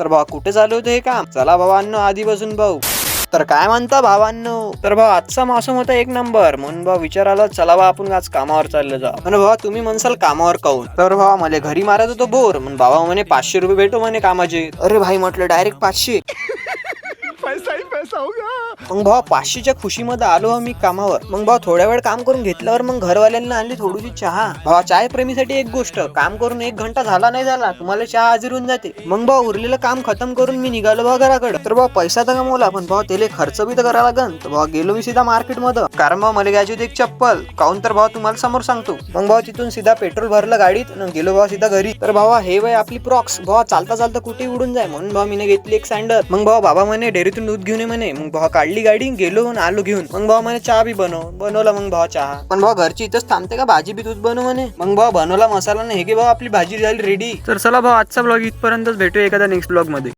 तर भावा कुठे चालू होतं हे काम? चला भावांनो आधी बसून भाऊ. तर काय म्हणता भावांनो? तर भाऊ आजचा मौसम होता एक नंबर, म्हणून भाऊ विचार आला चला बा आपण आज कामावर चालले जा. पण भावा तुम्ही म्हणसाल कामावर काऊन? तर भावा मला घरी मारत होतो बोर, मग भावा म्हणे 500 रुपये भेटो म्हणे कामाचे. अरे भाई म्हटलं डायरेक्ट 500. पैसा ही पैसा होगा. मग भावा 500च्या खुशीमध्ये आलो मी कामावर. मग भावा थोड्या वेळ काम करून घेतल्यावर मग घरवाल्यांना आणली थोडीशी चहा. भावा चाय प्रेमीसाठी एक गोष्ट, काम करून 1 घंटा झाला नाही झाला तुम्हाला चहा हाजीर होऊन जाते. मग भावा उरलेलं काम खतम करून मी निघालो भावा घराकडे. तर भावा पैसा तर कमवला, पण भावा त्याला खर्च बी तर करायला लागन. तर भावा गेलो मी सीधा मार्केट मध्ये, कारण भावा मला घ्यायची होती एक चप्पल. काऊन तर भावा तुम्हाला समोर सांगतो. मग भावा तिथून सीधा पेट्रोल भरलं गाडीत आणि गेलो भावा सीधा घरी. तर भावा हे वय आपली प्रॉक्स भावा चालता चालता कुठे उडून जाय, म्हणून भावा मी घेतली एक सँडल. मग भावा बाबा म्हणे डेअरीतून दूध घेऊन ये म्हणे. मग भावा काढली गाडी, गेलो आणि आलो घेऊन. मग भावा म्हणे चहा बी बनवला. मग भावा चहा, पण भावा घरची इथंच थांबते का, भाजी बी तूच बनव म्हणे. मग भावा बनवला मसाला नाही, हे की भावा आपली भाजी झाली रेडी. तर चला भावा आजचा ब्लॉग इथपर्यंतच, भेटू एखाद्या नेक्स्ट ब्लॉग मध्ये.